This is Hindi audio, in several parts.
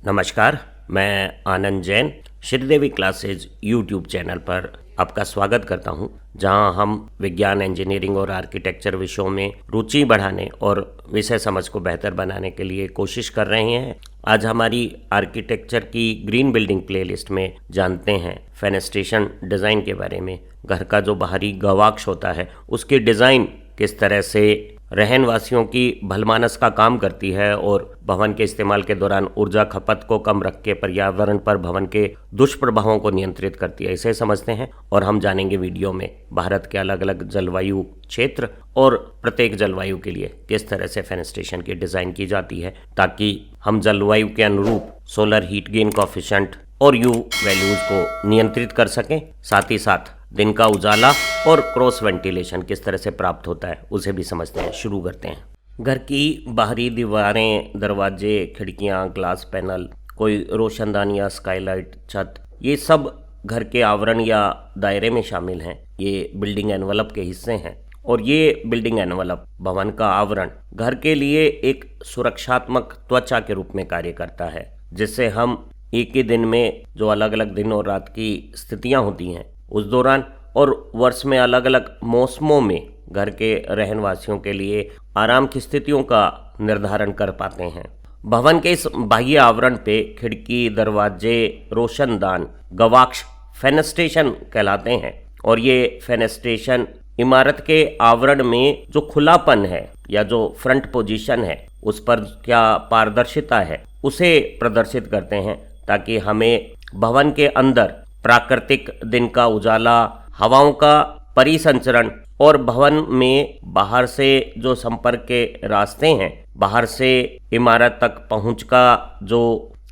नमस्कार, मैं Anand Jain Sridevi classes YouTube channel पर आपका स्वागत करता हूं, जहां हम विज्ञान, इंजीनियरिंग और आर्किटेक्चर विषयों में रुचि बढ़ाने और विषय समझ को बेहतर बनाने के लिए कोशिश कर रहे हैं। आज हमारी आर्किटेक्चर की ग्रीन बिल्डिंग प्लेलिस्ट में जानते हैं फेनेस्ट्रेशन डिज़ाइन के बारे में। घर का जो बाहरी गवाक्ष होता है उसकी डिज़ाइन किस तरह से रहनवासियों की भलमानस का काम करती है और भवन के इस्तेमाल के दौरान ऊर्जा खपत को कम रख के पर्यावरण पर भवन के दुष्प्रभावों को नियंत्रित करती है, इसे समझते हैं। और हम जानेंगे वीडियो में भारत के अलग अलग जलवायु क्षेत्र और प्रत्येक जलवायु के लिए किस तरह से फेनेस्ट्रेशन की डिज़ाइन की जाती है, ताकि हम जलवायु के अनुरूप सोलर हीट गेन कोएफिशिएंट और यू वैल्यूज को नियंत्रित कर सकें। साथ ही साथ दिन का उजाला और क्रॉस वेंटिलेशन किस तरह से प्राप्त होता है उसे भी समझते हैं। शुरू करते हैं। घर की बाहरी दीवारें, दरवाजे, खिड़कियां, ग्लास पैनल, कोई रोशनदान या स्काईलाइट, छत, ये सब घर के आवरण या दायरे में शामिल हैं। ये बिल्डिंग एनवलप के हिस्से हैं और ये बिल्डिंग एनवलप, भवन का आवरण, घर के लिए एक सुरक्षात्मक त्वचा के रूप में कार्य करता है, जिससे हम एक ही दिन में जो अलग अलग दिन और रात की स्थितियां होती हैं उस दौरान और वर्ष में अलग अलग मौसमों में घर के रहनवासियों के लिए आराम की स्थितियों का निर्धारण कर पाते हैं। भवन के इस बाह्य आवरण पे खिड़की, दरवाजे, रोशनदान, गवाक्ष फेनेस्ट्रेशन कहलाते हैं और ये फेनेस्ट्रेशन इमारत के आवरण में जो खुलापन है या जो फ्रंट पोजीशन है उस पर क्या पारदर्शिता है उसे प्रदर्शित करते हैं, ताकि हमें भवन के अंदर प्राकृतिक दिन का उजाला, हवाओं का परिसंचरण और भवन में बाहर से जो संपर्क के रास्ते हैं, बाहर से इमारत तक पहुंच का जो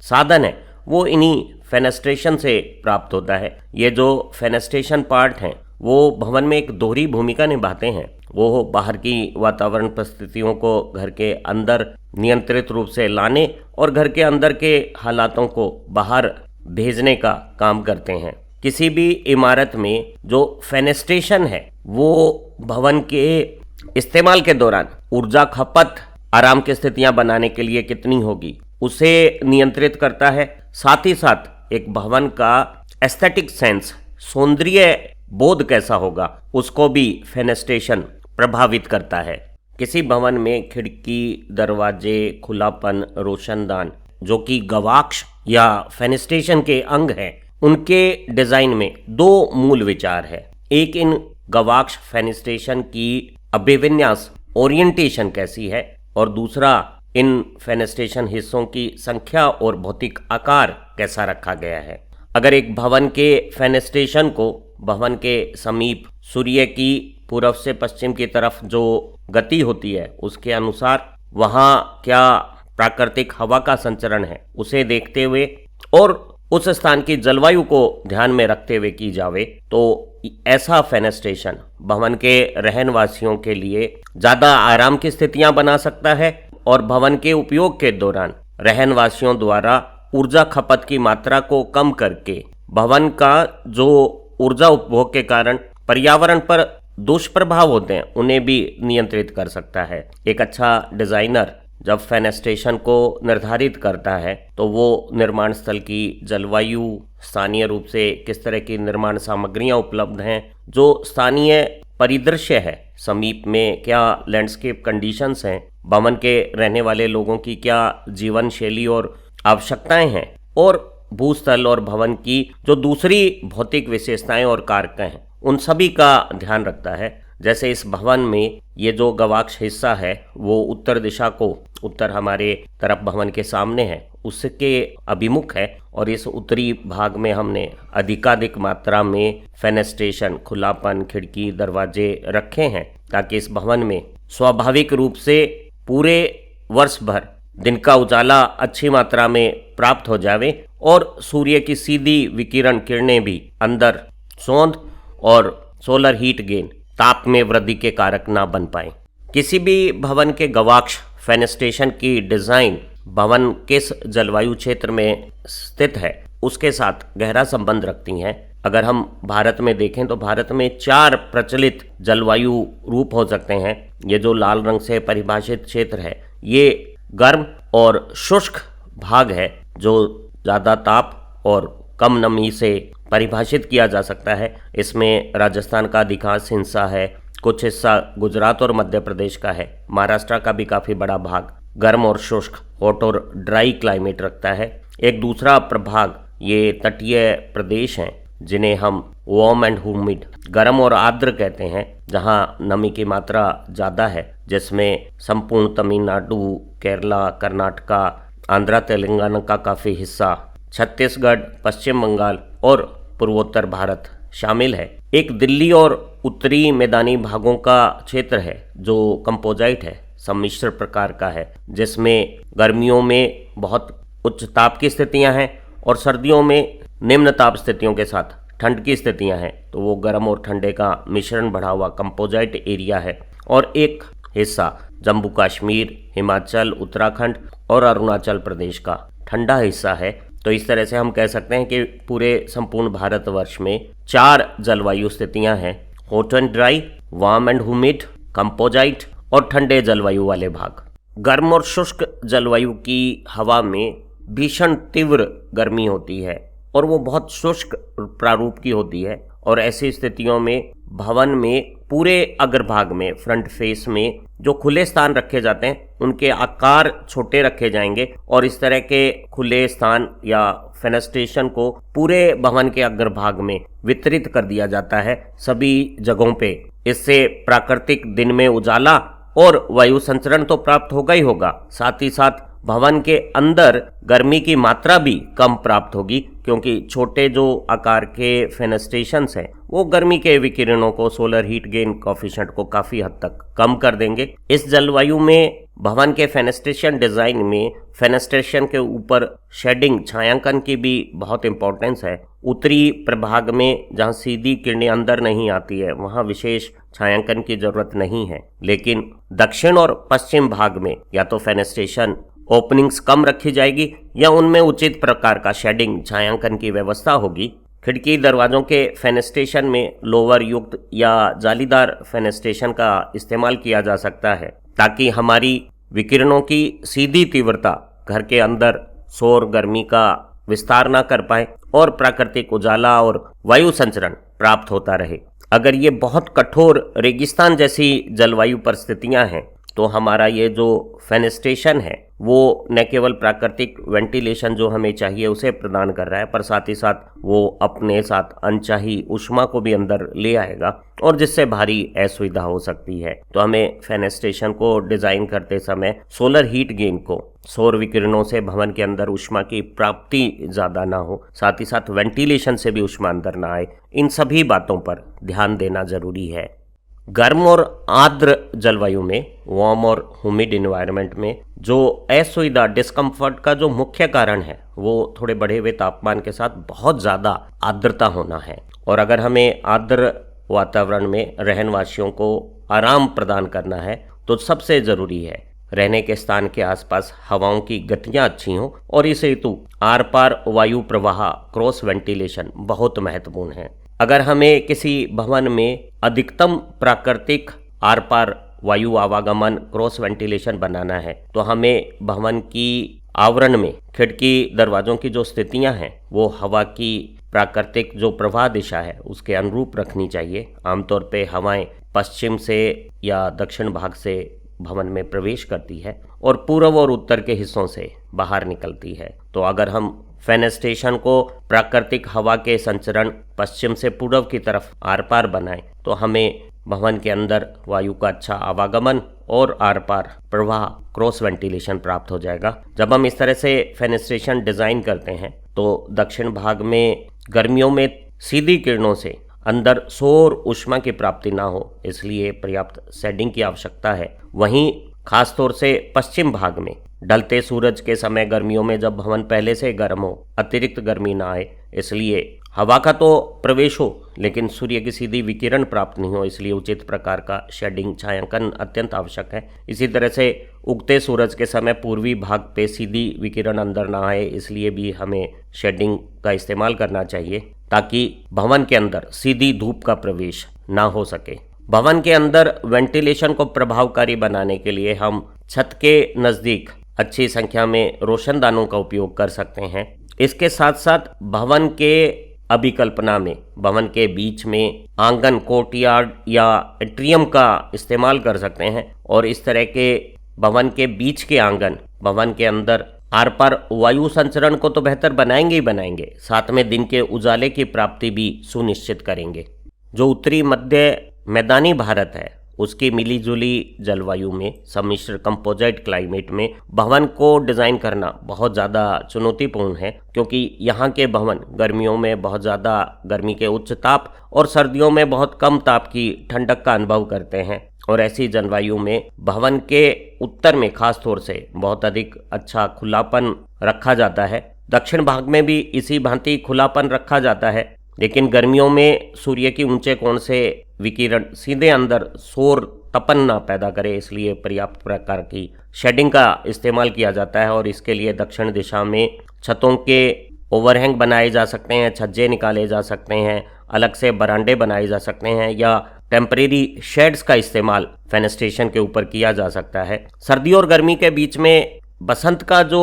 साधन है वो इन्हीं फेनेस्ट्रेशन से प्राप्त होता है। ये जो फेनेस्ट्रेशन पार्ट हैं वो भवन में एक दोहरी भूमिका निभाते हैं। वो बाहर की वातावरण परिस्थितियों को घर के अंदर नियंत्रित रूप से लाने और घर के अंदर के हालातों को बाहर भेजने का काम करते हैं। किसी भी इमारत में जो फेनेस्ट्रेशन है वो भवन के इस्तेमाल के दौरान ऊर्जा खपत, आराम की स्थितियां बनाने के लिए कितनी होगी उसे नियंत्रित करता है। साथ ही साथ एक भवन का एस्थेटिक सेंस, सौंदर्य बोध कैसा होगा उसको भी फेनेस्ट्रेशन प्रभावित करता है। किसी भवन में खिड़की, दरवाजे, खुलापन, रोशनदान जो कि गवाक्ष या फेनेस्ट्रेशन के अंग हैं, उनके डिजाइन में दो मूल विचार है। एक, इन गवाक्ष फेनेस्ट्रेशन की अभिविन्यास, ओरिएंटेशन कैसी है, और दूसरा, इन फेनेस्ट्रेशन हिस्सों की संख्या और भौतिक आकार कैसा रखा गया है। अगर एक भवन के फेनेस्ट्रेशन को भवन के समीप सूर्य की पूर्व से पश्चिम की तरफ जो गति होती है उसके अनुसार वहाँ क्या प्राकृतिक हवा का संचरण है उसे देखते हुए और उस स्थान की जलवायु को ध्यान में रखते हुए की जावे तो ऐसा फेनेस्ट्रेशन भवन के रहनवासियों के लिए ज़्यादा आराम की स्थितियां बना सकता है और भवन के उपयोग के दौरान रहनवासियों द्वारा ऊर्जा खपत की मात्रा को कम करके भवन का जो ऊर्जा उपभोग के कारण पर्यावरण पर दुष्प्रभाव होते हैं उन्हें भी नियंत्रित कर सकता है। एक अच्छा डिजाइनर जब फेनेस्ट्रेशन को निर्धारित करता है तो वो निर्माण स्थल की जलवायु, स्थानीय रूप से किस तरह की निर्माण सामग्रियां उपलब्ध हैं, जो स्थानीय परिदृश्य है, समीप में क्या लैंडस्केप कंडीशंस हैं, भवन के रहने वाले लोगों की क्या जीवन शैली और आवश्यकताएं हैं, और भूस्थल और भवन की जो दूसरी भौतिक विशेषताएं और कारक हैं उन सभी का ध्यान रखता है। जैसे इस भवन में ये जो गवाक्ष हिस्सा है वो उत्तर दिशा को, उत्तर हमारे तरफ भवन के सामने है, उसके अभिमुख है और इस उत्तरी भाग में हमने अधिकाधिक मात्रा में फेनेस्ट्रेशन, खुलापन, खिड़की, दरवाजे रखे हैं ताकि इस भवन में स्वाभाविक रूप से पूरे वर्ष भर दिन का उजाला अच्छी मात्रा में प्राप्त हो जावे और सूर्य की सीधी विकिरण किरणें भी अंदर सौंध और सोलर हीट गेन, ताप में वृद्धि के कारक ना बन पाए। किसी भी भवन के गवाक्ष फेनेस्ट्रेशन की डिजाइन भवन किस जलवायु क्षेत्र में स्थित है उसके साथ गहरा संबंध रखती हैं। अगर हम भारत में देखें तो भारत में 4 प्रचलित जलवायु रूप हो सकते हैं। ये जो लाल रंग से परिभाषित क्षेत्र है ये गर्म और शुष्क भाग है जो ज़्यादा ताप और कम नमी से परिभाषित किया जा सकता है। इसमें राजस्थान का अधिकांश हिस्सा है, कुछ हिस्सा गुजरात और मध्य प्रदेश का है, महाराष्ट्र का भी काफ़ी बड़ा भाग गर्म और शुष्क हॉट और ड्राई क्लाइमेट रखता है। एक दूसरा प्रभाग ये तटीय प्रदेश हैं जिन्हें हम वार्म एंड ह्यूमिड गर्म और आर्द्र कहते हैं, जहां नमी की मात्रा ज़्यादा है, जिसमें संपूर्ण तमिलनाडु, केरला, कर्नाटका, आंध्र तेलंगाना का काफ़ी हिस्सा, छत्तीसगढ़, पश्चिम बंगाल और पूर्वोत्तर भारत शामिल है। एक दिल्ली और उत्तरी मैदानी भागों का क्षेत्र है जो कंपोजाइट है, सम्मिश्र प्रकार का है, जिसमें गर्मियों में बहुत उच्च ताप की स्थितियां हैं और सर्दियों में निम्न ताप स्थितियों के साथ ठंड की स्थितियां हैं। तो वो गर्म और ठंडे का मिश्रण बढ़ा हुआ कंपोजाइट एरिया है। और एक हिस्सा जम्मू कश्मीर, हिमाचल, उत्तराखंड और अरुणाचल प्रदेश का ठंडा हिस्सा है। तो इस तरह से हम कह सकते हैं कि पूरे संपूर्ण भारतवर्ष में 4 जलवायु स्थितियां हैं: hot and dry, warm and humid, composite और ठंडे जलवायु वाले भाग। गर्म और शुष्क जलवायु की हवा में भीषण तीव्र गर्मी होती है और वो बहुत शुष्क प्रारूप की होती है। और ऐसी स्थितियों में भवन में पूरे अग्रभाग में, फ्रंट फेस में जो खुले स्थान रखे जाते हैं उनके आकार छोटे रखे जाएंगे और इस तरह के खुले स्थान या फेनेस्ट्रेशन को पूरे भवन के अग्रभाग में वितरित कर दिया जाता है सभी जगहों पे। इससे प्राकृतिक दिन में उजाला और वायु संचरण तो प्राप्त होगा ही होगा, साथ ही साथ भवन के अंदर गर्मी की मात्रा भी कम प्राप्त होगी, क्योंकि छोटे जो आकार के फेनेस्ट्रेशंस हैं वो गर्मी के विकिरणों को, सोलर हीट गेन कोफिशिएंट को काफी हद तक कम कर देंगे। इस जलवायु में भवन के फेनेस्ट्रेशन डिजाइन में फेनेस्ट्रेशन के ऊपर शेडिंग, छायांकन की भी बहुत इंपॉर्टेंस है। उत्तरी प्रभाग में जहाँ सीधी किरणें अंदर नहीं आती है वहाँ विशेष छायांकन की जरूरत नहीं है, लेकिन दक्षिण और पश्चिम भाग में या तो फेनेस्ट्रेशन ओपनिंग्स कम रखी जाएगी या उनमें उचित प्रकार का शेडिंग, छायांकन की व्यवस्था होगी। खिड़की दरवाजों के फेनेस्ट्रेशन में लोवर युक्त या जालीदार फेनेस्ट्रेशन का इस्तेमाल किया जा सकता है ताकि हमारी विकिरणों की सीधी तीव्रता घर के अंदर सौर गर्मी का विस्तार ना कर पाए और प्राकृतिक उजाला और वायु संचरण प्राप्त होता रहे। अगर ये बहुत कठोर रेगिस्तान जैसी जलवायु परिस्थितियां हैं तो हमारा ये जो फेनेस्ट्रेशन है वो न केवल प्राकृतिक वेंटिलेशन जो हमें चाहिए उसे प्रदान कर रहा है, पर साथ ही साथ वो अपने साथ अनचाही ऊष्मा को भी अंदर ले आएगा और जिससे भारी असुविधा हो सकती है। तो हमें फेनेस्ट्रेशन को डिजाइन करते समय सोलर हीट गेन को, सौर विकिरणों से भवन के अंदर ऊष्मा की प्राप्ति ज्यादा ना हो, साथ ही साथ वेंटिलेशन से भी ऊष्मा अंदर ना आए, इन सभी बातों पर ध्यान देना जरूरी है। गर्म और आर्द्र जलवायु में, वार्म और ह्यूमिड एनवायरनमेंट में जो असुविधा, डिस्कम्फर्ट का जो मुख्य कारण है वो थोड़े बढ़े हुए तापमान के साथ बहुत ज़्यादा आर्द्रता होना है। और अगर हमें आर्द्र वातावरण में रहनवासियों को आराम प्रदान करना है तो सबसे ज़रूरी है रहने के स्थान के आसपास हवाओं की गतियाँ अच्छी हों और इस हेतु आर पार वायु प्रवाह, क्रॉस वेंटिलेशन बहुत महत्वपूर्ण है। अगर हमें किसी भवन में अधिकतम प्राकृतिक आर पार वायु आवागमन, क्रॉस वेंटिलेशन बनाना है तो हमें भवन की आवरण में खिड़की दरवाजों की जो स्थितियां हैं वो हवा की प्राकृतिक जो प्रवाह दिशा है उसके अनुरूप रखनी चाहिए। आमतौर पे हवाएं पश्चिम से या दक्षिण भाग से भवन में प्रवेश करती है और पूर्व और उत्तर के हिस्सों से बाहर निकलती है। तो अगर हम फेनेस्ट्रेशन को प्राकृतिक हवा के संचरण पश्चिम से पूर्व की तरफ आर पार बनाएं तो हमें भवन के अंदर वायु का अच्छा आवागमन और आर पार प्रवाह, क्रॉस वेंटिलेशन प्राप्त हो जाएगा। जब हम इस तरह से फेनेस्ट्रेशन डिजाइन करते हैं तो दक्षिण भाग में गर्मियों में सीधी किरणों से अंदर सौर ऊष्मा की प्राप्ति ना हो, इसलिए पर्याप्त शेडिंग की आवश्यकता है। वहीं खासतौर से पश्चिम भाग में ढलते सूरज के समय गर्मियों में जब भवन पहले से गर्म हो, अतिरिक्त गर्मी ना आए, इसलिए हवा का तो प्रवेश हो लेकिन सूर्य की सीधी विकिरण प्राप्त नहीं हो, इसलिए उचित प्रकार का शेडिंग, छायांकन अत्यंत आवश्यक है। इसी तरह से उगते सूरज के समय पूर्वी भाग पे सीधी विकिरण अंदर ना आए, इसलिए भी हमें शेडिंग का इस्तेमाल करना चाहिए ताकि भवन के अंदर सीधी धूप का प्रवेश ना हो सके। भवन के अंदर वेंटिलेशन को प्रभावकारी बनाने के लिए हम छत के नज़दीक अच्छी संख्या में रोशनदानों का उपयोग कर सकते हैं। इसके साथ साथ भवन के अभिकल्पना में भवन के बीच में आंगन, कोर्टयार्ड या एट्रियम का इस्तेमाल कर सकते हैं और इस तरह के भवन के बीच के आंगन भवन के अंदर आर पार वायु संचरण को तो बेहतर बनाएंगे ही बनाएंगे, साथ में दिन के उजाले की प्राप्ति भी सुनिश्चित करेंगे। जो उत्तरी मध्य मैदानी भारत है उसकी मिली जुली जलवायु में सम्मिश्र कंपोजिट क्लाइमेट में भवन को डिज़ाइन करना बहुत ज़्यादा चुनौतीपूर्ण है, क्योंकि यहाँ के भवन गर्मियों में बहुत ज़्यादा गर्मी के उच्च ताप और सर्दियों में बहुत कम ताप की ठंडक का अनुभव करते हैं। और ऐसी जलवायु में भवन के उत्तर में खास तौर से बहुत अधिक अच्छा खुलापन रखा जाता है। दक्षिण भाग में भी इसी भांति खुलापन रखा जाता है, लेकिन गर्मियों में सूर्य की ऊंचे कोण से विकिरण सीधे अंदर सौर तपन ना पैदा करे, इसलिए पर्याप्त प्रकार की शेडिंग का इस्तेमाल किया जाता है। और इसके लिए दक्षिण दिशा में छतों के ओवरहैंग बनाए जा सकते हैं, छज्जे निकाले जा सकते हैं, अलग से बरांडे बनाए जा सकते हैं या टेम्परेरी शेड्स का इस्तेमाल फेनेस्ट्रेशन के ऊपर किया जा सकता है। सर्दी और गर्मी के बीच में बसंत का जो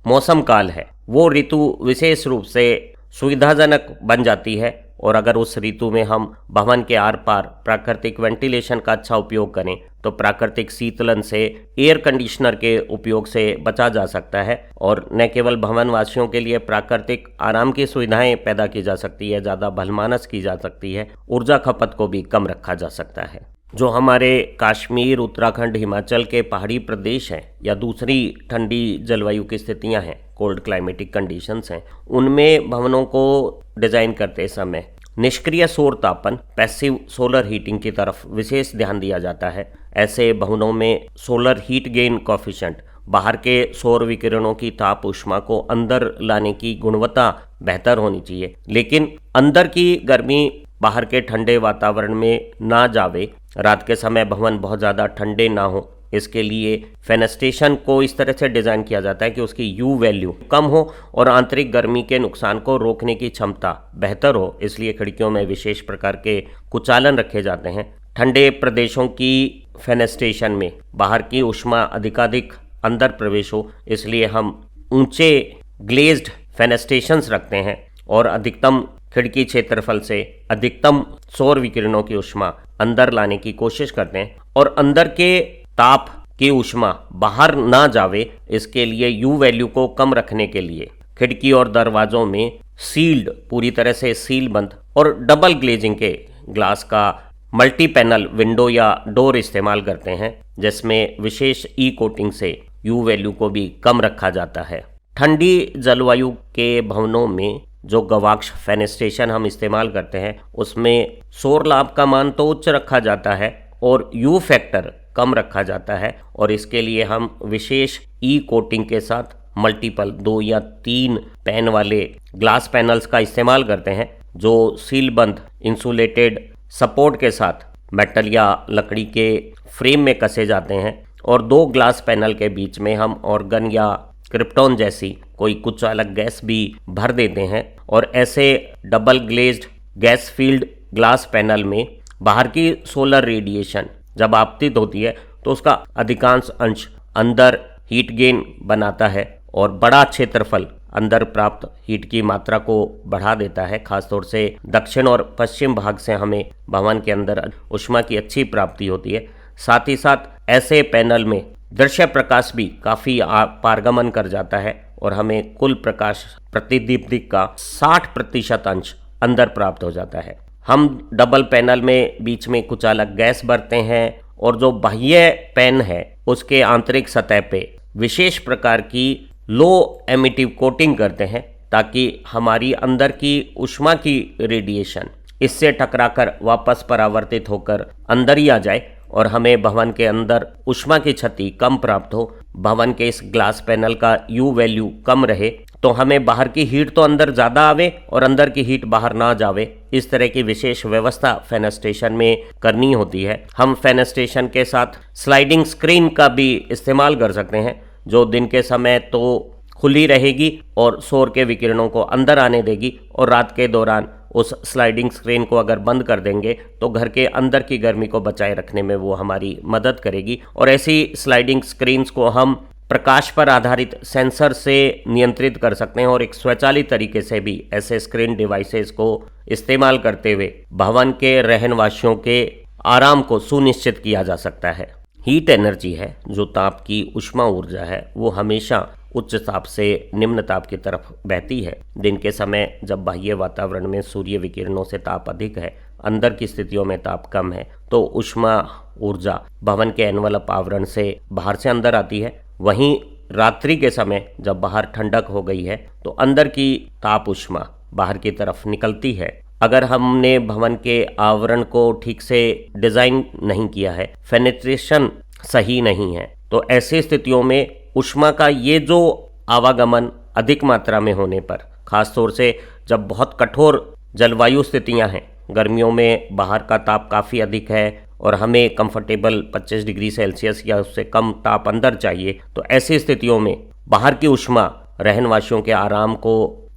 मौसम काल है वो ऋतु विशेष रूप से सुविधाजनक बन जाती है, और अगर उस ऋतु में हम भवन के आर पार प्राकृतिक वेंटिलेशन का अच्छा उपयोग करें तो प्राकृतिक शीतलन से एयर कंडीशनर के उपयोग से बचा जा सकता है। और न केवल भवन वासियों के लिए प्राकृतिक आराम की सुविधाएं पैदा की जा सकती है, ज़्यादा भलमानस की जा सकती है, ऊर्जा खपत को भी कम रखा जा सकता है। जो हमारे कश्मीर, उत्तराखंड, हिमाचल के पहाड़ी प्रदेश हैं या दूसरी ठंडी जलवायु की स्थितियां हैं, कोल्ड क्लाइमेटिक कंडीशंस हैं, उनमें भवनों को डिज़ाइन करते समय निष्क्रिय सौर तापन, पैसिव सोलर हीटिंग की तरफ विशेष ध्यान दिया जाता है। ऐसे भवनों में सोलर हीट गेन कोएफिशिएंट, बाहर के सौर विकिरणों की ताप ऊष्मा को अंदर लाने की गुणवत्ता बेहतर होनी चाहिए, लेकिन अंदर की गर्मी बाहर के ठंडे वातावरण में ना जावे। रात के समय भवन बहुत ज़्यादा ठंडे ना हो, इसके लिए फेनेस्ट्रेशन को इस तरह से डिज़ाइन किया जाता है कि उसकी यू वैल्यू कम हो और आंतरिक गर्मी के नुकसान को रोकने की क्षमता बेहतर हो, इसलिए खिड़कियों में विशेष प्रकार के कुचालन रखे जाते हैं। ठंडे प्रदेशों की फेनेस्ट्रेशन में बाहर की ऊष्मा अधिकाधिक अंदर प्रवेश हो, इसलिए हम ऊंचे ग्लेज्ड फेनेस्ट्रेशंस रखते हैं और अधिकतम खिड़की क्षेत्रफल से अधिकतम सौर विकिरणों की ऊष्मा अंदर लाने की कोशिश करते हैं और अंदर के ताप की ऊष्मा बाहर ना जावे, इसके लिए यू वैल्यू को कम रखने के लिए खिड़की और दरवाजों में सील्ड, पूरी तरह से सील बंद और डबल ग्लेजिंग के ग्लास का मल्टी पैनल विंडो या डोर इस्तेमाल करते हैं, जिसमें विशेष ई कोटिंग से यू वैल्यू को भी कम रखा जाता है। ठंडी जलवायु के भवनों में जो गवाक्ष फेनेस्ट्रेशन हम इस्तेमाल करते हैं उसमें सौर लाभ का मान तो उच्च रखा जाता है और यू फैक्टर कम रखा जाता है, और इसके लिए हम विशेष ई कोटिंग के साथ मल्टीपल 2 या 3 पैन वाले ग्लास पैनल्स का इस्तेमाल करते हैं, जो सीलबंद इंसुलेटेड सपोर्ट के साथ मेटल या लकड़ी के फ्रेम में कसे जाते हैं, और 2 ग्लास पैनल के बीच में हम ऑर्गन या क्रिप्टॉन जैसी कोई कुछ अलग गैस भी भर देते हैं। और ऐसे double glazed gas field glass panel में बाहर की सोलर रेडिएशन जब आपतित होती है तो उसका अधिकांश अंश अंदर हीट गेन बनाता है और बड़ा क्षेत्रफल अंदर प्राप्त हीट की मात्रा को बढ़ा देता है। खासतौर से दक्षिण और पश्चिम भाग से हमें भवन के अंदर ऊष्मा की अच्छी प्राप्ति होती है। साथ ही साथ ऐसे पैनल में दृश्य प्रकाश भी काफ़ी पारगमन कर जाता है और हमें कुल प्रकाश प्रतिदीप्ति का 60% अंश अंदर प्राप्त हो जाता है। हम डबल पैनल में बीच में कुछ अलग गैस भरते हैं और जो बाह्य पैन है उसके आंतरिक सतह पे विशेष प्रकार की लो एमिटिव कोटिंग करते हैं, ताकि हमारी अंदर की ऊष्मा की रेडिएशन इससे टकराकर वापस परावर्तित होकर अंदर ही आ जाए और हमें भवन के अंदर ऊष्मा की क्षति कम प्राप्त हो। भवन के इस ग्लास पैनल का यू वैल्यू कम रहे तो हमें बाहर की हीट तो अंदर ज़्यादा आवे और अंदर की हीट बाहर ना जावे। इस तरह की विशेष व्यवस्था फेनेस्ट्रेशन में करनी होती है। हम फेनेस्ट्रेशन के साथ स्लाइडिंग स्क्रीन का भी इस्तेमाल कर सकते हैं, जो दिन के समय तो खुली रहेगी और सौर के विकिरणों को अंदर आने देगी, और रात के दौरान उस स्लाइडिंग स्क्रीन को अगर बंद कर देंगे तो घर के अंदर की गर्मी को बचाए रखने में वो हमारी मदद करेगी। और ऐसी स्लाइडिंग स्क्रीन्स को हम प्रकाश पर आधारित सेंसर से नियंत्रित कर सकते हैं और एक स्वचालित तरीके से भी ऐसे स्क्रीन डिवाइसेस को इस्तेमाल करते हुए भवन के रहनवासियों के आराम को सुनिश्चित किया जा सकता है। हीट एनर्जी है, जो ताप की ऊष्मा ऊर्जा है, वो हमेशा उच्च ताप से निम्न ताप की तरफ बहती है। दिन के समय जब बाह्य वातावरण में सूर्य विकिरणों से ताप अधिक है, अंदर की स्थितियों में ताप कम है, तो ऊष्मा ऊर्जा भवन के एनवलप आवरण से बाहर से अंदर आती है। वहीं रात्रि के समय जब बाहर ठंडक हो गई है तो अंदर की ताप ऊष्मा बाहर की तरफ निकलती है। अगर हमने भवन के आवरण को ठीक से डिजाइन नहीं किया है, फेनेट्रेशन सही नहीं है, तो ऐसी स्थितियों में ऊष्मा का ये जो आवागमन अधिक मात्रा में होने पर, खासतौर से जब बहुत कठोर जलवायु स्थितियां हैं, गर्मियों में बाहर का ताप काफ़ी अधिक है और हमें कंफर्टेबल 25 डिग्री सेल्सियस या उससे कम ताप अंदर चाहिए, तो ऐसी स्थितियों में बाहर की ऊष्मा रहनवासियों के आराम को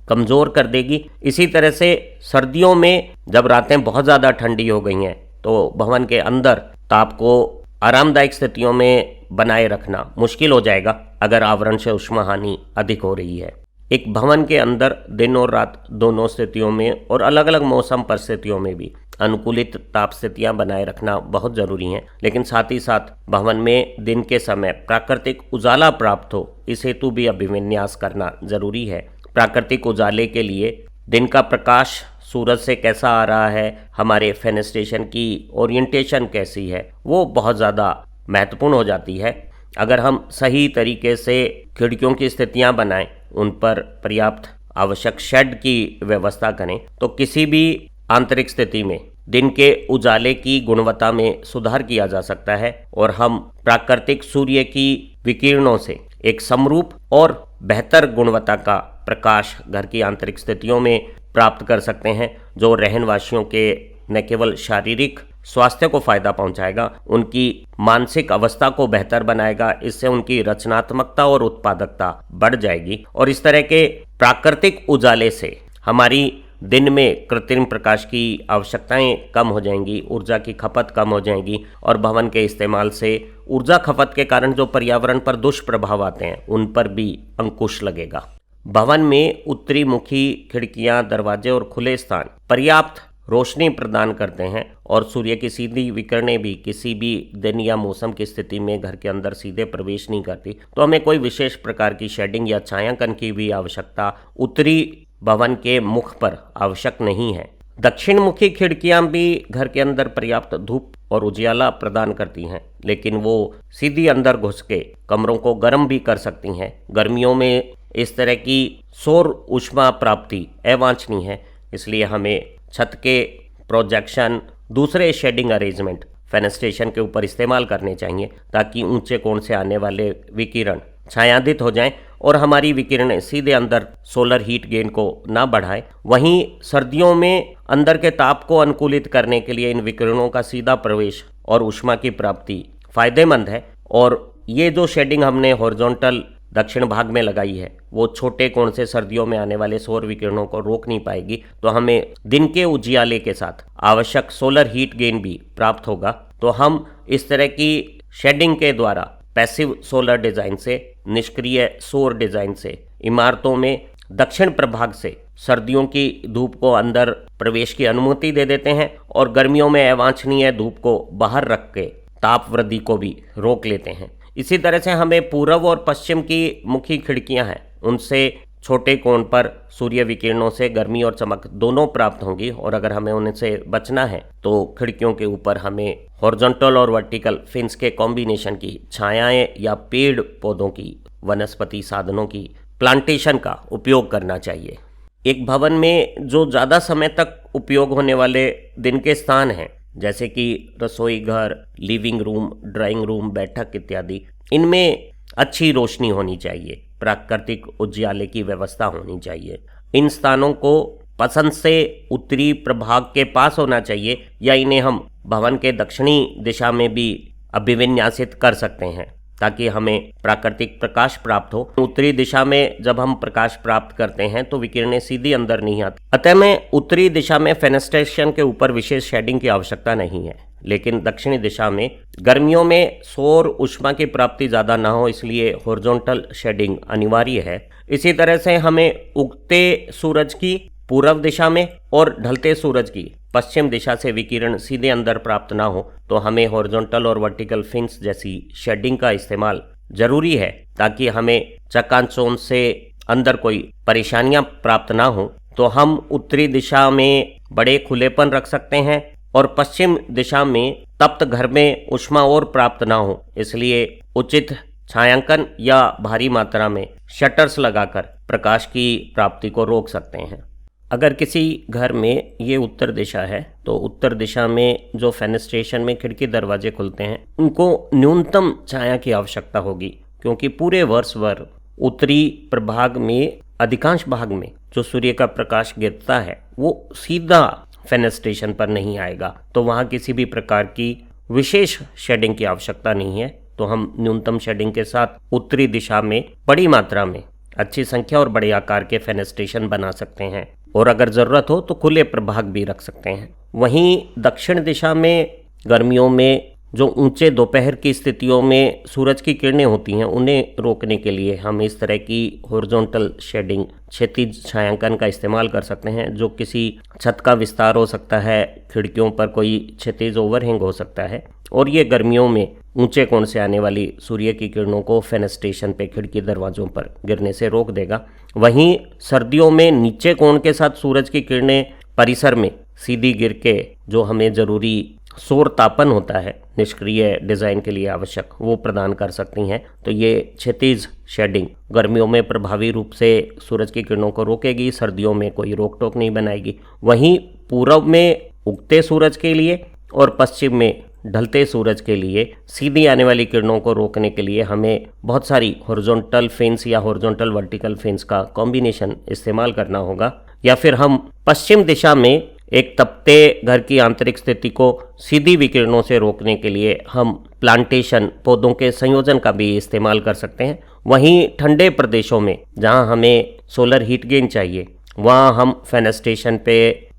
कमज़ोर कर देगी। इसी तरह से सर्दियों में जब रातें बहुत ज़्यादा ठंडी हो गई हैं तो भवन के अंदर ताप को आरामदायक स्थितियों में बनाए रखना मुश्किल हो जाएगा अगर आवरण से ऊष्मा हानि अधिक हो रही है। एक भवन के अंदर दिन और रात दोनों स्थितियों में और अलग अलग मौसम परिस्थितियों में भी अनुकूलित ताप स्थितियां बनाए रखना बहुत जरूरी है, लेकिन साथ ही साथ भवन में दिन के समय प्राकृतिक उजाला प्राप्त हो, इस हेतु भी अभिविन्यास करना जरूरी है। प्राकृतिक उजाले के लिए दिन का प्रकाश सूरज से कैसा आ रहा है, हमारे फेनेस्ट्रेशन की ओरिएंटेशन कैसी है, वो बहुत ज़्यादा महत्वपूर्ण हो जाती है। अगर हम सही तरीके से खिड़कियों की स्थितियां बनाएं, उन पर पर्याप्त आवश्यक शेड की व्यवस्था करें, तो किसी भी आंतरिक स्थिति में दिन के उजाले की गुणवत्ता में सुधार किया जा सकता है और हम प्राकृतिक सूर्य की विकिरणों से एक समरूप और बेहतर गुणवत्ता का प्रकाश घर की आंतरिक स्थितियों में प्राप्त कर सकते हैं, जो रहनवासियों के न केवल शारीरिक स्वास्थ्य को फायदा पहुंचाएगा, उनकी मानसिक अवस्था को बेहतर बनाएगा। इससे उनकी रचनात्मकता और उत्पादकता बढ़ जाएगी और इस तरह के प्राकृतिक उजाले से हमारी दिन में कृत्रिम प्रकाश की आवश्यकताएं कम हो जाएंगी, ऊर्जा की खपत कम हो जाएगी और भवन के इस्तेमाल से ऊर्जा खपत के कारण जो पर्यावरण पर दुष्प्रभाव आते हैं उन पर भी अंकुश लगेगा। भवन में उत्तरी मुखी खिड़कियां, दरवाजे और खुले स्थान पर्याप्त रोशनी प्रदान करते हैं और सूर्य की सीधी विकिरणें भी किसी भी दिन या मौसम की स्थिति में घर के अंदर सीधे प्रवेश नहीं करती, तो हमें कोई विशेष प्रकार की शेडिंग या छायांकन की भी आवश्यकता उत्तरी भवन के मुख पर आवश्यक नहीं है। दक्षिण मुखी खिड़कियां भी घर के अंदर पर्याप्त धूप और उजियाला प्रदान करती हैं, लेकिन वो सीधी अंदर घुस के कमरों को गर्म भी कर सकती हैं। गर्मियों में इस तरह की सौर ऊष्मा प्राप्ति अवांछनीय है, इसलिए हमें छत के प्रोजेक्शन, दूसरे शेडिंग अरेंजमेंट फेनेस्ट्रेशन के ऊपर इस्तेमाल करने चाहिए ताकि ऊंचे कोण से आने वाले विकिरण छायांकित हो जाएं और हमारी विकिरणें सीधे अंदर सोलर हीट गेन को ना बढ़ाएं। वहीं सर्दियों में अंदर के ताप को अनुकूलित करने के लिए इन विकिरणों का सीधा प्रवेश और ऊष्मा की प्राप्ति फायदेमंद है और ये जो शेडिंग हमने हॉरिजॉन्टल दक्षिण भाग में लगाई है वो छोटे कोण से सर्दियों में आने वाले सौर विकिरणों को रोक नहीं पाएगी, तो हमें दिन के उजियाले के साथ आवश्यक सोलर हीट गेन भी प्राप्त होगा। तो हम इस तरह की शेडिंग के द्वारा पैसिव सोलर डिजाइन से, निष्क्रिय सौर डिजाइन से इमारतों में दक्षिण प्रभाग से सर्दियों की धूप को अंदर प्रवेश की अनुमति दे देते हैं और गर्मियों में अवांछनीय धूप को बाहर रख के ताप वृद्धि को भी रोक लेते हैं। इसी तरह से हमें पूर्व और पश्चिम की मुखी खिड़कियां हैं, उनसे छोटे कोण पर सूर्य विकिरणों से गर्मी और चमक दोनों प्राप्त होंगी और अगर हमें उनसे बचना है तो खिड़कियों के ऊपर हमें हॉरिजॉन्टल और वर्टिकल फिन्स के कॉम्बिनेशन की छायाएं या पेड़ पौधों की, वनस्पति साधनों की प्लांटेशन का उपयोग करना चाहिए। एक भवन में जो ज़्यादा समय तक उपयोग होने वाले दिन के स्थान हैं, जैसे कि रसोई घर, लिविंग रूम, ड्राइंग रूम, बैठक इत्यादि, इनमें अच्छी रोशनी होनी चाहिए, प्राकृतिक उजियाले की व्यवस्था होनी चाहिए। इन स्थानों को पसंद से उत्तरी प्रभाग के पास होना चाहिए या इन्हें हम भवन के दक्षिणी दिशा में भी अभिविन्यासित कर सकते हैं ताकि हमें प्राकृतिक प्रकाश प्राप्त हो। उत्तरी दिशा में जब हम प्रकाश प्राप्त करते हैं तो विकिरणें सीधी अंदर नहीं आती, अतः में उत्तरी दिशा में फेनेस्ट्रेशन के ऊपर विशेष शेडिंग की आवश्यकता नहीं है, लेकिन दक्षिणी दिशा में गर्मियों में सौर ऊष्मा की प्राप्ति ज़्यादा ना हो, इसलिए हॉरिजॉन्टल शेडिंग अनिवार्य है। इसी तरह से हमें उगते सूरज की पूर्व दिशा में और ढलते सूरज की पश्चिम दिशा से विकिरण सीधे अंदर प्राप्त ना हो, तो हमें हॉरिजॉन्टल और वर्टिकल फिन्स जैसी शेडिंग का इस्तेमाल जरूरी है, ताकि हमें चकाचौंध से अंदर कोई परेशानियां प्राप्त ना हो। तो हम उत्तरी दिशा में बड़े खुलेपन रख सकते हैं और पश्चिम दिशा में तप्त घर में ऊष्मा और प्राप्त ना हो, इसलिए उचित छायांकन या भारी मात्रा में शटर्स लगाकर प्रकाश की प्राप्ति को रोक सकते हैं। अगर किसी घर में ये उत्तर दिशा है तो उत्तर दिशा में जो फेनेस्ट्रेशन में खिड़की दरवाजे खुलते हैं उनको न्यूनतम छाया की आवश्यकता होगी, क्योंकि पूरे वर्ष भर उत्तरी प्रभाग में अधिकांश भाग में जो सूर्य का प्रकाश गिरता है वो सीधा फेनेस्ट्रेशन पर नहीं आएगा, तो वहाँ किसी भी प्रकार की विशेष शेडिंग की आवश्यकता नहीं है। तो हम न्यूनतम शेडिंग के साथ उत्तरी दिशा में बड़ी मात्रा में अच्छी संख्या और बड़े आकार के फेनेस्ट्रेशन बना सकते हैं, और अगर ज़रूरत हो तो खुले प्रभाग भी रख सकते हैं। वहीं दक्षिण दिशा में गर्मियों में जो ऊंचे दोपहर की स्थितियों में सूरज की किरणें होती हैं उन्हें रोकने के लिए हम इस तरह की हॉरिजॉन्टल शेडिंग, क्षैतिज छायांकन का इस्तेमाल कर सकते हैं, जो किसी छत का विस्तार हो सकता है, खिड़कियों पर कोई क्षैतिज ओवरहैंग हो सकता है, और ये गर्मियों में ऊंचे कोण से आने वाली सूर्य की किरणों को फेनेस्ट्रेशन पे खिड़की दरवाजों पर गिरने से रोक देगा। वहीं सर्दियों में नीचे कोण के साथ सूरज की किरणें परिसर में सीधी गिर के जो हमें जरूरी सौर तापन होता है निष्क्रिय डिज़ाइन के लिए आवश्यक, वो प्रदान कर सकती हैं। तो ये क्षैतिज शेडिंग गर्मियों में प्रभावी रूप से सूरज की किरणों को रोकेगी, सर्दियों में कोई रोक टोक नहीं बनाएगी। वहीं पूर्व में उगते सूरज के लिए और पश्चिम में ढलते सूरज के लिए सीधी आने वाली किरणों को रोकने के लिए हमें बहुत सारी हॉरिजॉन्टल फिन्स या हॉरिजॉन्टल वर्टिकल फिन्स का कॉम्बिनेशन इस्तेमाल करना होगा, या फिर हम पश्चिम दिशा में एक तपते घर की आंतरिक स्थिति को सीधी विकिरणों से रोकने के लिए हम प्लांटेशन, पौधों के संयोजन का भी इस्तेमाल कर सकते हैं। वहीं ठंडे प्रदेशों में जहां हमें सोलर हीट गेन चाहिए, वहां हम फेनेस्ट्रेशन पे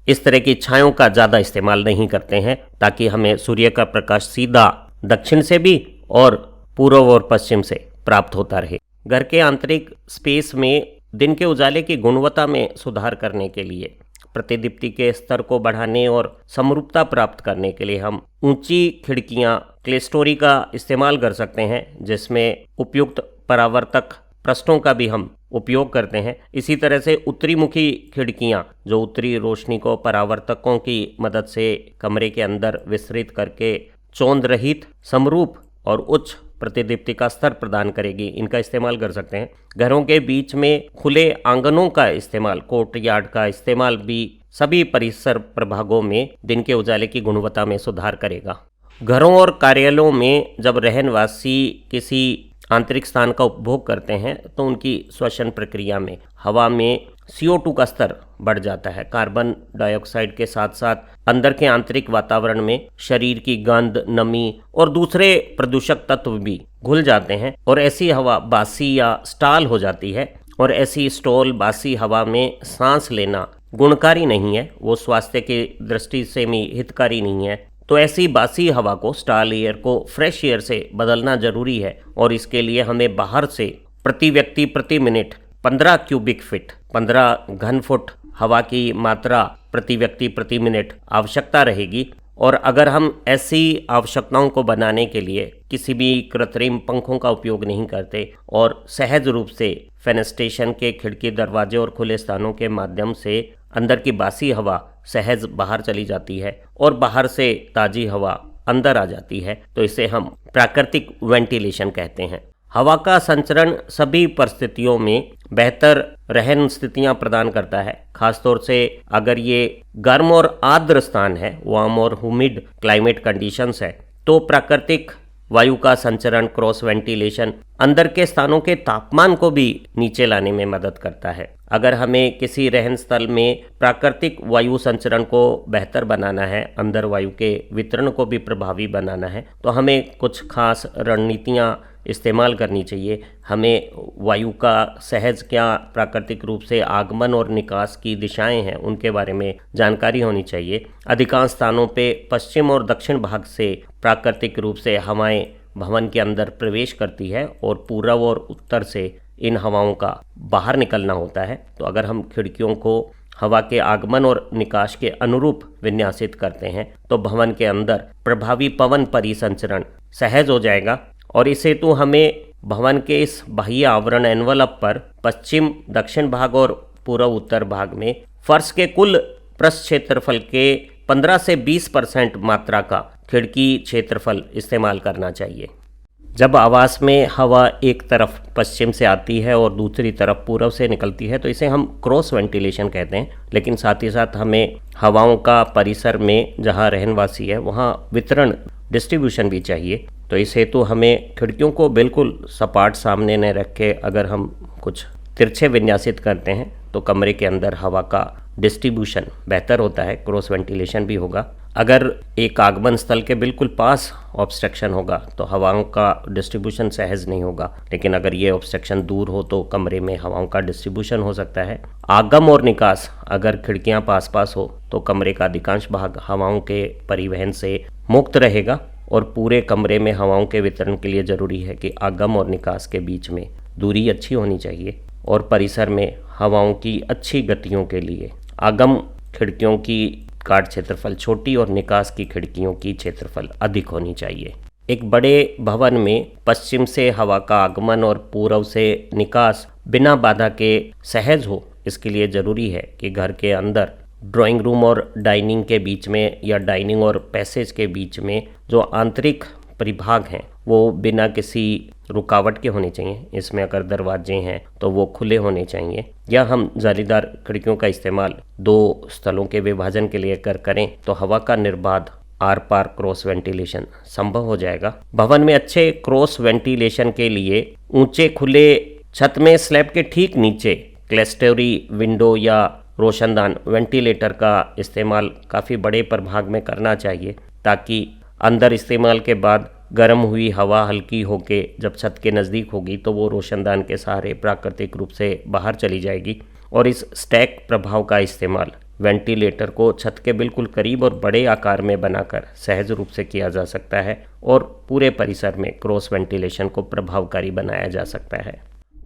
इस तरह की छायों का ज़्यादा इस्तेमाल नहीं करते हैं, ताकि हमें सूर्य का प्रकाश सीधा दक्षिण से भी और पूर्व और पश्चिम से प्राप्त होता रहे। घर के आंतरिक स्पेस में दिन के उजाले की गुणवत्ता में सुधार करने के लिए, प्रतिदीप्ति के स्तर को बढ़ाने और समरूपता प्राप्त करने के लिए हम ऊंची खिड़कियां क्लेस्टोरी का इस्तेमाल कर सकते हैं, जिसमें उपयुक्त परावर्तक पृष्ठों का भी हम उपयोग करते हैं। इसी तरह से उत्तरी मुखी खिड़कियां जो उत्तरी रोशनी को परावर्तकों की मदद से कमरे के अंदर विस्तृत करके चौंध रहित, समरूप और उच्च प्रतिदीप्ति का स्तर प्रदान करेगी, इनका इस्तेमाल कर सकते हैं। घरों के बीच में खुले आंगनों का इस्तेमाल, कोर्टयार्ड का इस्तेमाल भी सभी परिसर प्रभागों में दिन के उजाले की गुणवत्ता में सुधार करेगा। घरों और कार्यालयों में जब रहनवासी किसी आंतरिक स्थान का उपभोग करते हैं तो उनकी श्वसन प्रक्रिया में हवा में CO2 का स्तर बढ़ जाता है। कार्बन डाइऑक्साइड के साथ साथ अंदर के आंतरिक वातावरण में शरीर की गंध, नमी और दूसरे प्रदूषक तत्व भी घुल जाते हैं और ऐसी हवा बासी या स्टाल हो जाती है। और ऐसी स्टॉल, बासी हवा में सांस लेना गुणकारी नहीं है, वो स्वास्थ्य की दृष्टि से भी हितकारी नहीं है। तो ऐसी बासी हवा को, स्टाल एयर को फ्रेश एयर से बदलना जरूरी है, और इसके लिए हमें बाहर से प्रति व्यक्ति प्रति मिनट 15 क्यूबिक फीट, 15 घन फुट हवा की मात्रा प्रति व्यक्ति प्रति मिनट आवश्यकता रहेगी। और अगर हम ऐसी आवश्यकताओं को बनाने के लिए किसी भी कृत्रिम पंखों का उपयोग नहीं करते और सहज रूप से फेनेस्ट्रेशन के खिड़की, दरवाजे और खुले स्थानों के माध्यम से अंदर की बासी हवा सहज बाहर चली जाती है और बाहर से ताज़ी हवा अंदर आ जाती है, तो इसे हम प्राकृतिक वेंटिलेशन कहते हैं। हवा का संचरण सभी परिस्थितियों में बेहतर रहन स्थितियां प्रदान करता है, खासतौर से अगर ये गर्म और आर्द्र स्थान है, वार्म और ह्यूमिड क्लाइमेट कंडीशंस है, तो प्राकृतिक वायु का संचरण, क्रॉस वेंटिलेशन अंदर के स्थानों के तापमान को भी नीचे लाने में मदद करता है। अगर हमें किसी रहन स्थल में प्राकृतिक वायु संचरण को बेहतर बनाना है, अंदर वायु के वितरण को भी प्रभावी बनाना है, तो हमें कुछ खास रणनीतियां इस्तेमाल करनी चाहिए। हमें वायु का सहज क्या प्राकृतिक रूप से आगमन और निकास की दिशाएं हैं उनके बारे में जानकारी होनी चाहिए। अधिकांश स्थानों पे पश्चिम और दक्षिण भाग से प्राकृतिक रूप से हवाएं भवन के अंदर प्रवेश करती है और पूर्व और उत्तर से इन हवाओं का बाहर निकलना होता है। तो अगर हम खिड़कियों को हवा के आगमन और निकास के अनुरूप विन्यासित करते हैं तो भवन के अंदर प्रभावी पवन परिसंचरण सहज हो जाएगा। और इस हेतु हमें भवन के इस बाह्य आवरण एनवलप पर पश्चिम दक्षिण भाग और पूर्व उत्तर भाग में फर्श के कुल पृष्ठ क्षेत्रफल के 15 से 20% मात्रा का खिड़की क्षेत्रफल इस्तेमाल करना चाहिए। जब आवास में हवा एक तरफ पश्चिम से आती है और दूसरी तरफ पूर्व से निकलती है तो इसे हम क्रॉस वेंटिलेशन कहते हैं। लेकिन साथ ही साथ हमें हवाओं का परिसर में जहां रहनवासी है वहां वितरण डिस्ट्रीब्यूशन भी चाहिए। तो इस हेतु हमें खिड़कियों को बिल्कुल सपाट सामने न रख के अगर हम कुछ तिरछे विन्यासित करते हैं तो कमरे के अंदर हवा का डिस्ट्रीब्यूशन बेहतर होता है, क्रॉस वेंटिलेशन भी होगा। अगर एक आगमन स्थल के बिल्कुल पास ऑब्स्ट्रक्शन होगा तो हवाओं का डिस्ट्रीब्यूशन सहज नहीं होगा। लेकिन अगर ये ऑब्स्ट्रक्शन दूर हो तो कमरे में हवाओं का डिस्ट्रीब्यूशन हो सकता है। आगम और निकास अगर खिड़कियां पास पास हो तो कमरे का अधिकांश भाग हवाओं के परिवहन से मुक्त रहेगा और पूरे कमरे में हवाओं के वितरण के लिए जरूरी है कि आगम और निकास के बीच में दूरी अच्छी होनी चाहिए और परिसर में हवाओं की अच्छी गतियों के लिए आगम खिड़कियों की काट क्षेत्रफल छोटी और निकास की खिड़कियों की क्षेत्रफल अधिक होनी चाहिए। एक बड़े भवन में पश्चिम से हवा का आगमन और पूर्व से निकास बिना बाधा के सहज हो, इसके लिए जरूरी है कि घर के अंदर ड्राइंग रूम और डाइनिंग के बीच में या डाइनिंग और पैसेज के बीच में जो आंतरिक परिभाग हैं वो बिना किसी रुकावट के होने चाहिए। इसमें अगर दरवाजे हैं तो वो खुले होने चाहिए, या हम जालीदार खिड़कियों का इस्तेमाल 2 स्थलों के विभाजन के लिए करें तो हवा का निर्बाध आर पार क्रॉस वेंटिलेशन संभव हो जाएगा। भवन में अच्छे क्रॉस वेंटिलेशन के लिए ऊंचे खुले छत में स्लैब के ठीक नीचे क्लेस्टोरी विंडो या रोशनदान वेंटिलेटर का इस्तेमाल काफ़ी बड़े प्रभाग में करना चाहिए, ताकि अंदर इस्तेमाल के बाद गर्म हुई हवा हल्की होके जब छत के नज़दीक होगी तो वो रोशनदान के सहारे प्राकृतिक रूप से बाहर चली जाएगी। और इस स्टैक प्रभाव का इस्तेमाल वेंटिलेटर को छत के बिल्कुल करीब और बड़े आकार में बनाकर सहज रूप से किया जा सकता है और पूरे परिसर में क्रॉस वेंटिलेशन को प्रभावकारी बनाया जा सकता है।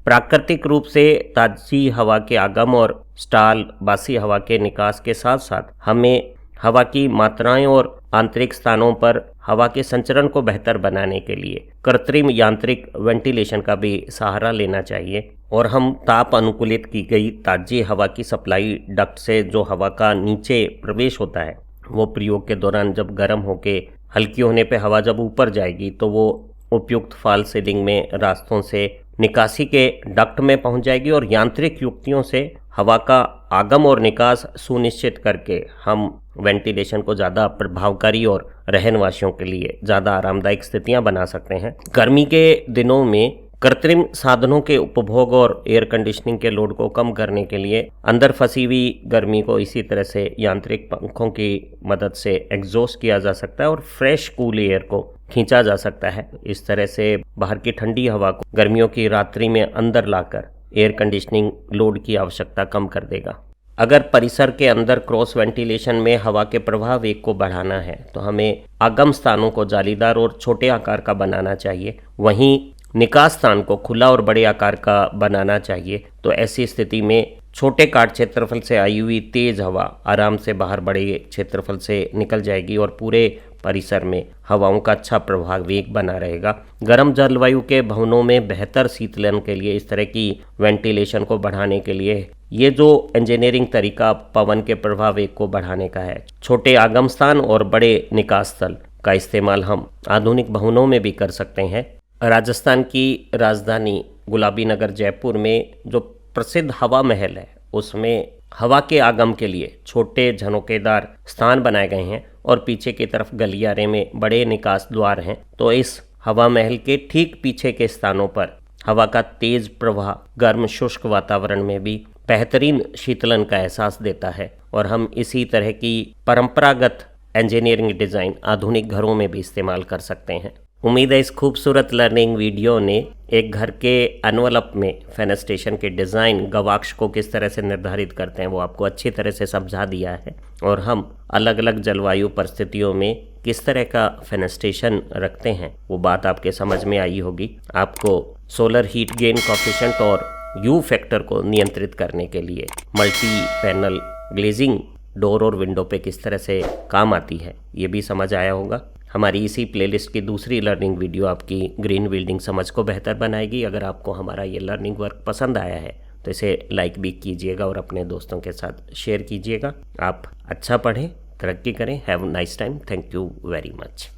प्राकृतिक रूप से ताज़ी हवा के आगम और स्टाल बासी हवा के निकास के साथ साथ हमें हवा की मात्राएं और आंतरिक स्थानों पर हवा के संचरण को बेहतर बनाने के लिए कृत्रिम यांत्रिक वेंटिलेशन का भी सहारा लेना चाहिए। और हम ताप अनुकूलित की गई ताज़ी हवा की सप्लाई डक्ट से जो हवा का नीचे प्रवेश होता है वो प्रयोग के दौरान जब गर्म होके हल्की होने पे हवा जब ऊपर जाएगी तो वो उपयुक्त फॉल सीलिंग में रास्तों से निकासी के डक्ट में पहुंच जाएगी और यांत्रिक युक्तियों से हवा का आगम और निकास सुनिश्चित करके हम वेंटिलेशन को ज़्यादा प्रभावकारी और रहनवासियों के लिए ज़्यादा आरामदायक स्थितियां बना सकते हैं। गर्मी के दिनों में कृत्रिम साधनों के उपभोग और एयर कंडीशनिंग के लोड को कम करने के लिए अंदर फंसी हुई गर्मी को इसी तरह से यांत्रिक पंखों की मदद से एग्जॉस्ट किया जा सकता है और फ्रेश कूल एयर को खींचा जा सकता है। इस तरह से बाहर की ठंडी हवा को गर्मियों की रात्रि में अंदर लाकर एयर कंडीशनिंग लोड की आवश्यकता कम कर देगा। अगर परिसर के अंदर क्रॉस वेंटिलेशन में हवा के प्रवाह वेग को बढ़ाना है तो हमें आगम स्थानों को जालीदार और छोटे आकार का बनाना चाहिए, वहीं निकास स्थान को खुला और बड़े आकार का बनाना चाहिए। तो ऐसी स्थिति में छोटे काट क्षेत्रफल से आई हुई तेज हवा आराम से बाहर बड़े क्षेत्रफल से निकल जाएगी और पूरे परिसर में हवाओं का अच्छा प्रभाव वेग बना रहेगा। गर्म जलवायु के भवनों में बेहतर शीतलन के लिए इस तरह की वेंटिलेशन को बढ़ाने के लिए ये जो इंजीनियरिंग तरीका पवन के प्रभाव वेग को बढ़ाने का है, छोटे आगम स्थान और बड़े निकास स्थल का इस्तेमाल हम आधुनिक भवनों में भी कर सकते हैं। राजस्थान की राजधानी गुलाबी नगर जयपुर में जो प्रसिद्ध हवा महल है उसमें हवा के आगम के लिए छोटे झनोकेदार स्थान बनाए गए हैं और पीछे की तरफ गलियारे में बड़े निकास द्वार हैं। तो इस हवा महल के ठीक पीछे के स्थानों पर हवा का तेज प्रवाह गर्म शुष्क वातावरण में भी बेहतरीन शीतलन का एहसास देता है और हम इसी तरह की परंपरागत इंजीनियरिंग डिज़ाइन आधुनिक घरों में भी इस्तेमाल कर सकते हैं। उम्मीद है इस खूबसूरत लर्निंग वीडियो ने एक घर के एनवलप में फेनेस्टेशन के डिज़ाइन गवाक्ष को किस तरह से निर्धारित करते हैं वो आपको अच्छी तरह से समझा दिया है, और हम अलग अलग जलवायु परिस्थितियों में किस तरह का फेनेस्टेशन रखते हैं वो बात आपके समझ में आई होगी। आपको सोलर हीट गेन कोएफिशिएंट और यू फैक्टर को नियंत्रित करने के लिए मल्टी पैनल ग्लेजिंग डोर और विंडो पे किस तरह से काम आती है ये भी समझ आया होगा। हमारी इसी प्लेलिस्ट की दूसरी लर्निंग वीडियो आपकी ग्रीन बिल्डिंग समझ को बेहतर बनाएगी। अगर आपको हमारा ये लर्निंग वर्क पसंद आया है तो इसे लाइक भी कीजिएगा और अपने दोस्तों के साथ शेयर कीजिएगा। आप अच्छा पढ़ें, तरक्की करें। Have a nice time. Thank you very much.